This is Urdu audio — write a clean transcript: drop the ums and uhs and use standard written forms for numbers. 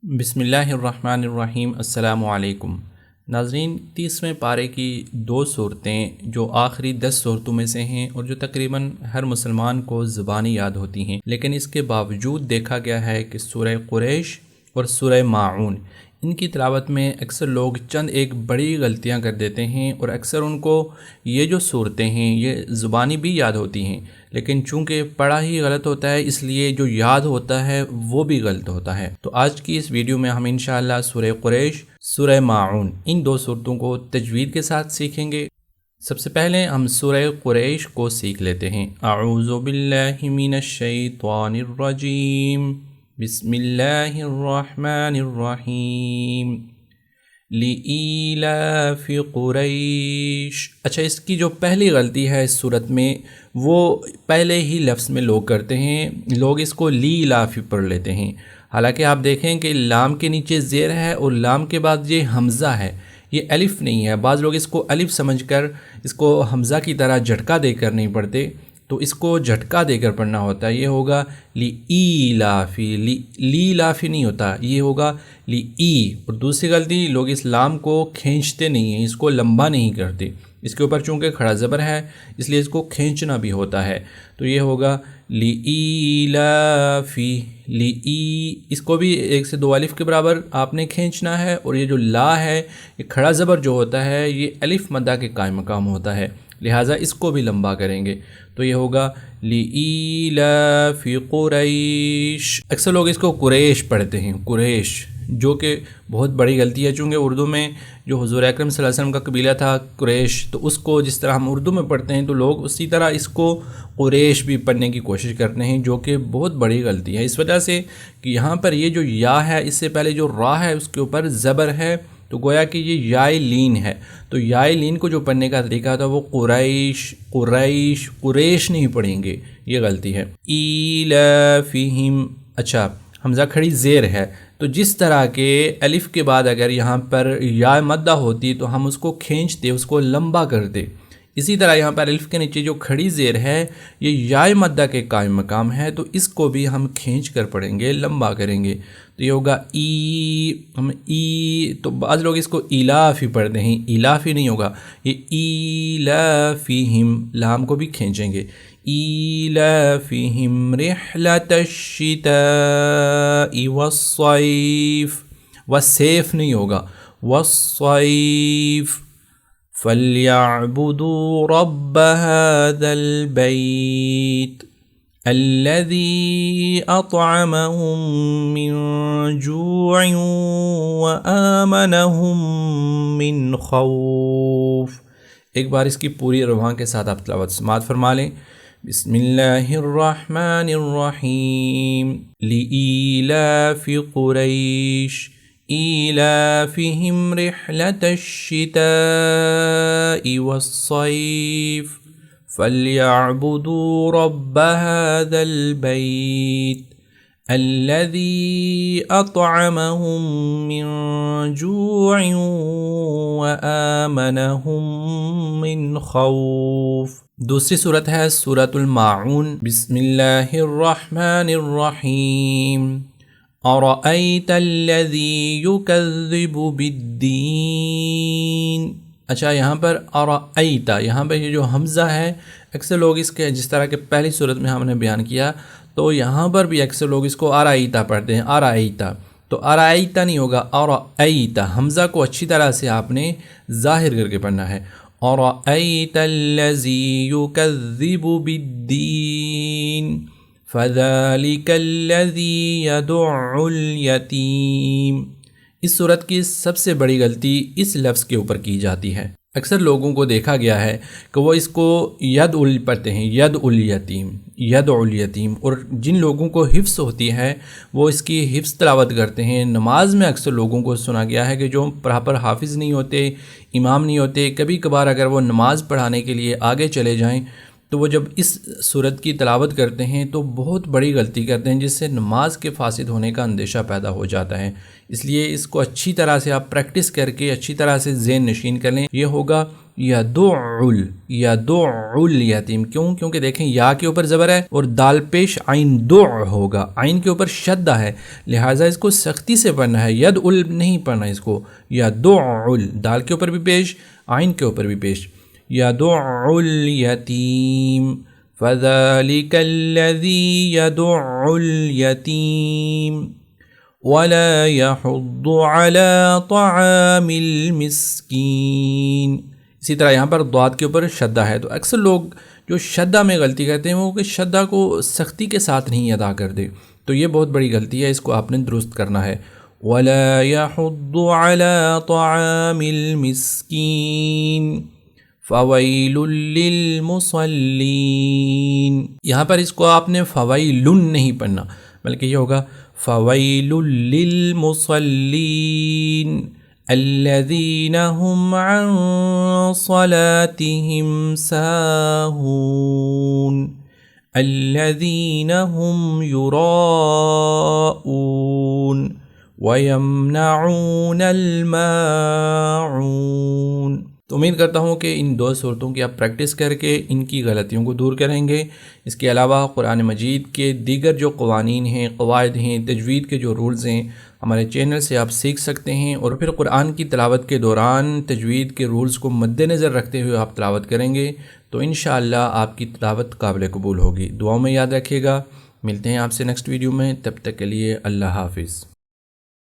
بسم اللہ الرحمن الرحیم۔ السلام علیکم ناظرین، 30ویں پارے کی 2 صورتیں جو آخری 10 صورتوں میں سے ہیں اور جو تقریباً ہر مسلمان کو زبانی یاد ہوتی ہیں، لیکن اس کے باوجود دیکھا گیا ہے کہ سورہ قریش اور سورہ ماعون ان کی تلاوت میں اکثر لوگ چند ایک بڑی غلطیاں کر دیتے ہیں، اور اکثر ان کو یہ جو صورتیں ہیں یہ زبانی بھی یاد ہوتی ہیں، لیکن چونکہ پڑھا ہی غلط ہوتا ہے اس لیے جو یاد ہوتا ہے وہ بھی غلط ہوتا ہے۔ تو آج کی اس ویڈیو میں ہم انشاءاللہ سورہ قریش، سورہ ماعون ان 2 صورتوں کو تجوید کے ساتھ سیکھیں گے۔ سب سے پہلے ہم سورہ قریش کو سیکھ لیتے ہیں۔ اعوذ باللہ من الشیطان الرجیم، بسم اللہ الرحمن الرحیم، لِإِيلَافِ قریش۔ اچھا، اس کی جو پہلی غلطی ہے اس صورت میں وہ پہلے ہی لفظ میں لوگ کرتے ہیں، لوگ اس کو لِإِيلَافِ پڑھ لیتے ہیں، حالانکہ آپ دیکھیں کہ لام کے نیچے زیر ہے اور لام کے بعد یہ حمزہ ہے، یہ الف نہیں ہے۔ بعض لوگ اس کو الف سمجھ کر اس کو حمزہ کی طرح جھٹکا دے کر نہیں پڑھتے، تو اس کو جھٹکا دے کر پڑھنا ہوتا ہے۔ یہ ہوگا لِإِيلَافِ، لِإِيلَافِ نہیں ہوتا، یہ ہوگا لِإِی۔ اور دوسری غلطی، لوگ اس لام کو کھینچتے نہیں ہیں، اس کو لمبا نہیں کرتے، اس کے اوپر چونکہ کھڑا زبر ہے اس لیے اس کو کھینچنا بھی ہوتا ہے، تو یہ ہوگا لِإِيلَافِ، لِإِی۔ اس کو بھی 1 سے 2 الف کے برابر آپ نے کھینچنا ہے، اور یہ جو لا ہے یہ کھڑا زبر جو ہوتا ہے یہ الف مدہ کے قائم مقام ہوتا ہے، لہٰذا اس کو بھی لمبا کریں گے، تو یہ ہوگا لِإِيلَافِ قریش۔ اکثر لوگ اس کو قریش پڑھتے ہیں، قریش، جو کہ بہت بڑی غلطی ہے، چونکہ اردو میں جو حضور اکرم صلی اللہ علیہ وسلم کا قبیلہ تھا قریش، تو اس کو جس طرح ہم اردو میں پڑھتے ہیں تو لوگ اسی طرح اس کو قریش بھی پڑھنے کی کوشش کرتے ہیں، جو کہ بہت بڑی غلطی ہے، اس وجہ سے کہ یہاں پر یہ جو یا ہے اس سے پہلے جو را ہے اس کے اوپر زبر ہے، تو گویا کہ یہ یائے لین ہے، تو یائے لین کو جو پڑھنے کا طریقہ تھا وہ قریش، قریش، قریش نہیں پڑھیں گے، یہ غلطی ہے۔ ایلافہم، اچھا حمزہ کھڑی زیر ہے، تو جس طرح کے الف کے بعد اگر یہاں پر یا مدہ ہوتی تو ہم اس کو کھینچتے، اس کو لمبا کرتے، اسی طرح یہاں پر الف کے نیچے جو کھڑی زیر ہے یہ یا مدہ کے قائم مقام ہے، تو اس کو بھی ہم کھینچ کر پڑھیں گے، لمبا کریں گے، تو یہ ہوگا ای، ہم ای، تو بعض لوگ اس کو ایلافی پڑھتے ہیں، ایلافی نہیں ہوگا، یہ ایلافہم، لام کو بھی کھینچیں گے، ایلافہم رحلۃ الشتاء والصیف، والصیف نہیں ہوگا، والصیف، فَلْيَعْبُدُوا رَبَّ هَذَا الْبَيْتِ الَّذِي أَطْعَمَهُم مِّن جُوعٍ وَآمَنَهُم مِّن خَوْفٍ۔ ایک بار اس کی پوری رواں کے ساتھ آپ تلاوت سماعت فرما لیں۔ بسم اللہ الرحمن الرحیم، لِإِيلَافِ قریش، ایلافہم رحلۃ الشتاء والصیف، فلیعبدوا رب هذا البیت الذی اطعمہم من جوع وآمنہم من خوف۔ دوسری صورت ہے سورۃ الماعون۔ بسم اللہ الرحمن الرحیم، أَرَأَيْتَ الَّذِي يُكَذِّبُ بِالدِّينِ۔ اچھا، یہاں پر أَرَأَيْتَ، یہاں پر یہ جو حمزہ ہے اکثر لوگ اس کے جس طرح کہ پہلی صورت میں ہم نے بیان کیا، تو یہاں پر بھی اکثر لوگ اس کو أَرَأَيْتَ پڑھتے ہیں، أَرَأَيْتَ، تو أَرَأَيْتَ نہیں ہوگا، أَرَأَيْتَ، حمزہ کو اچھی طرح سے آپ نے ظاہر کر کے پڑھنا ہے، أَرَأَيْتَ الَّذِي يُكَذِّبُ بِالدِّينِ فَذَلِكَ الَّذِي يَدُعُّ الْيَتِيمَ۔ اس صورت کی سب سے بڑی غلطی اس لفظ کے اوپر کی جاتی ہے، اکثر لوگوں کو دیکھا گیا ہے کہ وہ اس کو یدعو پڑھتے ہیں، یدعو الیتیم، یدعو الیتیم، اور جن لوگوں کو حفظ ہوتی ہے وہ اس کی حفظ تلاوت کرتے ہیں۔ نماز میں اکثر لوگوں کو سنا گیا ہے کہ جو پراپر حافظ نہیں ہوتے، امام نہیں ہوتے، کبھی کبھار اگر وہ نماز پڑھانے کے لیے آگے چلے جائیں تو وہ جب اس صورت کی تلاوت کرتے ہیں تو بہت بڑی غلطی کرتے ہیں، جس سے نماز کے فاسد ہونے کا اندیشہ پیدا ہو جاتا ہے۔ اس لیے اس کو اچھی طرح سے آپ پریکٹس کر کے اچھی طرح سے ذہن نشین کر لیں۔ یہ ہوگا یدعل یدعل یتیم، کیوں؟ کیونکہ دیکھیں یا کے اوپر زبر ہے اور دال پیش عین دع ہوگا، عین کے اوپر شدہ ہے، لہٰذا اس کو سختی سے پڑھنا ہے، یدعل نہیں پڑھنا اس کو، یدعل دال کے اوپر بھی پیش عین کے اوپر بھی پیش، یدعل یتیم فذلک الذی یدع الیتیم ولا يحض على طعام المسکین۔ اسی طرح یہاں پر ضاد کے اوپر شدہ ہے، تو اکثر لوگ جو شدہ میں غلطی کرتے ہیں وہ کہ شدہ کو سختی کے ساتھ نہیں ادا کر دے، تو یہ بہت بڑی غلطی ہے، اس کو آپ نے درست کرنا ہے۔ ولا يحض على طعام المسکین فویل للمصلین، یہاں پر اس کو آپ نے فویل نہیں پڑھنا بلکہ یہ ہوگا فویل للمصلین الذین هم عن صلاتهم ساہون الذین هم یراؤون ویمنعون الماعون۔ تو امید کرتا ہوں کہ ان دو صورتوں کی آپ پریکٹس کر کے ان کی غلطیوں کو دور کریں گے۔ اس کے علاوہ قرآن مجید کے دیگر جو قوانین ہیں، قواعد ہیں، تجوید کے جو رولز ہیں، ہمارے چینل سے آپ سیکھ سکتے ہیں، اور پھر قرآن کی تلاوت کے دوران تجوید کے رولز کو مد نظر رکھتے ہوئے آپ تلاوت کریں گے تو انشاءاللہ آپ کی تلاوت قابل قبول ہوگی۔ دعاؤں میں یاد رکھیے گا، ملتے ہیں آپ سے نیکسٹ ویڈیو میں، تب تک کے لیے اللہ حافظ۔